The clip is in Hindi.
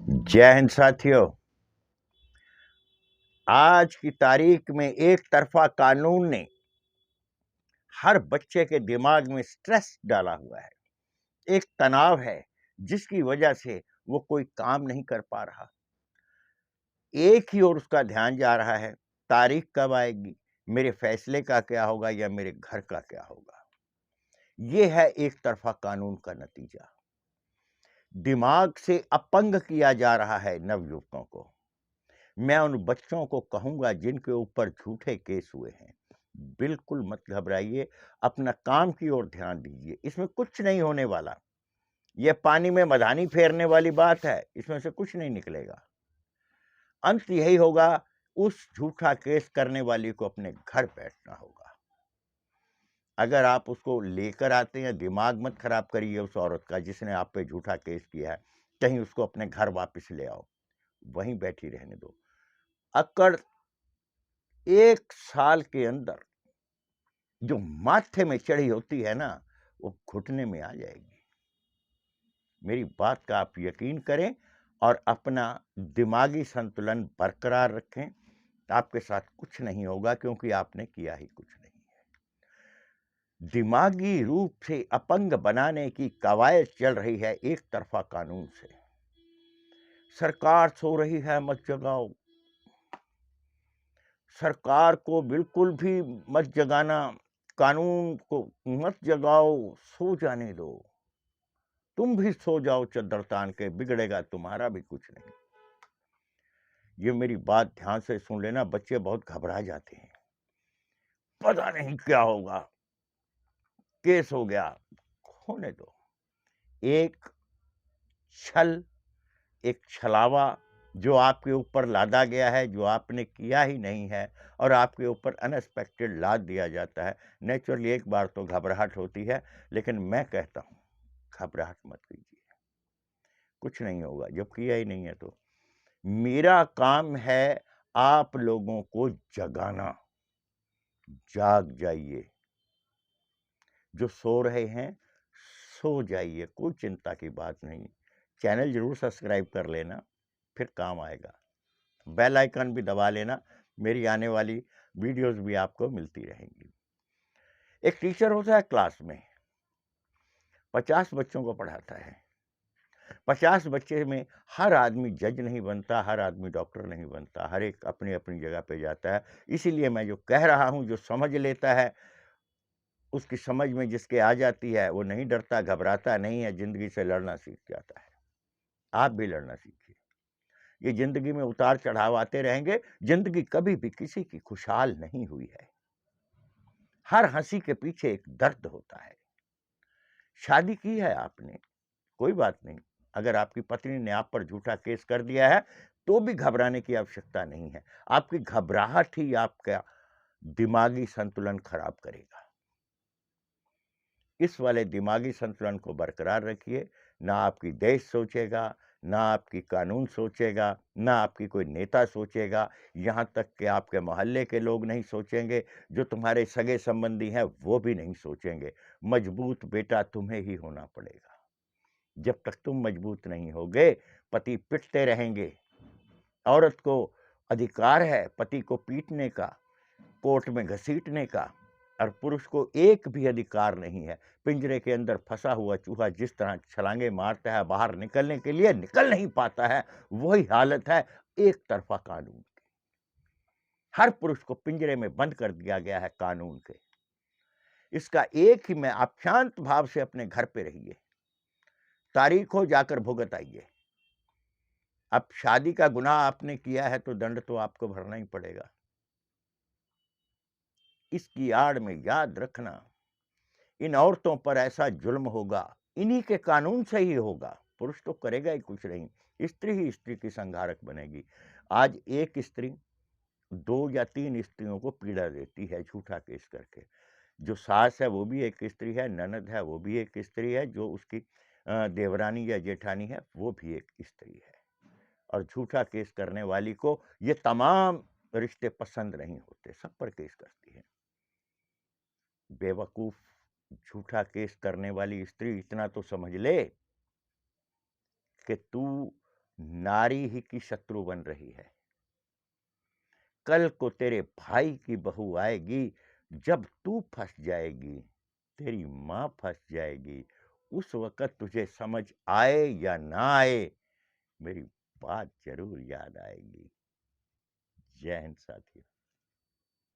जय हिंद साथियों। आज की तारीख में एक तरफा कानून ने हर बच्चे के दिमाग में स्ट्रेस डाला हुआ है। एक तनाव है जिसकी वजह से वो कोई काम नहीं कर पा रहा। एक ही ओर उसका ध्यान जा रहा है, तारीख कब आएगी, मेरे फैसले का क्या होगा या मेरे घर का क्या होगा। ये है एक तरफा कानून का नतीजा। दिमाग से अपंग किया जा रहा है नवयुवकों को। मैं उन बच्चों को कहूंगा जिनके ऊपर झूठे केस हुए हैं, बिल्कुल मत घबराइए, अपना काम की ओर ध्यान दीजिए। इसमें कुछ नहीं होने वाला। यह पानी में मधानी फेरने वाली बात है, इसमें से कुछ नहीं निकलेगा। अंत यही होगा, उस झूठा केस करने वाली को अपने घर बैठना होगा। अगर आप उसको लेकर आते हैं, दिमाग मत खराब करिए उस औरत का जिसने आप पे झूठा केस किया है। कहीं उसको अपने घर वापस ले आओ, वहीं बैठी रहने दो। अकड़ 1 साल के अंदर जो माथे में चढ़ी होती है ना, वो घुटने में आ जाएगी। मेरी बात का आप यकीन करें और अपना दिमागी संतुलन बरकरार रखें। आपके साथ कुछ नहीं होगा, क्योंकि आपने किया ही कुछ नहीं है। दिमागी रूप से अपंग बनाने की कवायद चल रही है एक तरफा कानून से। सरकार सो रही है, मत जगाओ। सरकार को बिल्कुल भी मत जगाना, कानून को मत जगाओ, सो जाने दो। तुम भी सो जाओ चद्दर तान के, बिगड़ेगा तुम्हारा भी कुछ नहीं। ये मेरी बात ध्यान से सुन लेना। बच्चे बहुत घबरा जाते हैं, पता नहीं क्या होगा, केस हो गया। होने दो। एक छल, एक छलावा जो आपके ऊपर लादा गया है, जो आपने किया ही नहीं है, और आपके ऊपर अनएक्सपेक्टेड लाद दिया जाता है। नेचुरली एक बार तो घबराहट होती है, लेकिन मैं कहता हूं घबराहट मत कीजिए, कुछ नहीं होगा जब किया ही नहीं है तो। मेरा काम है आप लोगों को जगाना। जाग जाइए। जो सो रहे हैं, सो जाइए, कोई चिंता की बात नहीं। चैनल जरूर सब्सक्राइब कर लेना, फिर काम आएगा। बेल आइकन भी दबा लेना, मेरी आने वाली वीडियोस भी आपको मिलती रहेंगी। एक टीचर होता है क्लास में, 50 बच्चों को पढ़ाता है। 50 बच्चे में हर आदमी जज नहीं बनता, हर आदमी डॉक्टर नहीं बनता, हर एक अपनी अपनी जगह पे जाता है। इसीलिए मैं जो कह रहा हूं, जो समझ लेता है, उसकी समझ में जिसके आ जाती है, वो नहीं डरता, घबराता नहीं है, जिंदगी से लड़ना सीख जाता है। आप भी लड़ना सीखिए। ये जिंदगी में उतार चढ़ाव आते रहेंगे। जिंदगी कभी भी किसी की खुशहाल नहीं हुई है। हर हंसी के पीछे एक दर्द होता है। शादी की है आपने, कोई बात नहीं। अगर आपकी पत्नी ने आप पर झूठा केस कर दिया है, तो भी घबराने की आवश्यकता नहीं है। आपकी घबराहट ही आपका दिमागी संतुलन खराब करेगा। इस वाले दिमागी संतुलन को बरकरार रखिए। ना आपकी देश सोचेगा, ना आपकी कानून सोचेगा, ना आपकी कोई नेता सोचेगा। यहाँ तक कि आपके मोहल्ले के लोग नहीं सोचेंगे, जो तुम्हारे सगे संबंधी हैं वो भी नहीं सोचेंगे। मजबूत बेटा तुम्हें ही होना पड़ेगा। जब तक तुम मजबूत नहीं होगे, पति पिटते रहेंगे। औरत को अधिकार है पति को पीटने का, कोर्ट में घसीटने का, और पुरुष को एक भी अधिकार नहीं है। पिंजरे के अंदर फंसा हुआ चूहा जिस तरह छलांगे मारता है, बाहर निकलने के लिए निकल नहीं पाता है, वही हालत है एक तरफा कानून की। हर पुरुष को पिंजरे में बंद कर दिया गया है कानून के। इसका एक ही मैं, आप शांत भाव से अपने घर पे रहिए, तारीख हो जाकर भुगत आइए। अब शादी का गुनाह आपने किया है तो दंड तो आपको भरना ही पड़ेगा। इसकी आड़ में याद रखना, इन औरतों पर ऐसा जुल्म होगा, इन्हीं के कानून से ही होगा। पुरुष तो करेगा ही कुछ नहीं, स्त्री ही स्त्री की संहारक बनेगी। आज एक स्त्री 2 या 3 स्त्रियों को पीड़ा देती है झूठा केस करके। जो सास है वो भी एक स्त्री है, ननद है वो भी एक स्त्री है, जो उसकी देवरानी या जेठानी है वो भी एक स्त्री है। और झूठा केस करने वाली को ये तमाम रिश्ते पसंद नहीं होते, सब पर केस करती है। बेवकूफ, झूठा केस करने वाली स्त्री, इतना तो समझ ले कि तू नारी ही की शत्रु बन रही है। कल को तेरे भाई की बहू आएगी, जब तू फंस जाएगी, तेरी माँ फंस जाएगी, उस वक़्त तुझे समझ आए या ना आए, मेरी बात ज़रूर याद आएगी। जय हिंद साथियों।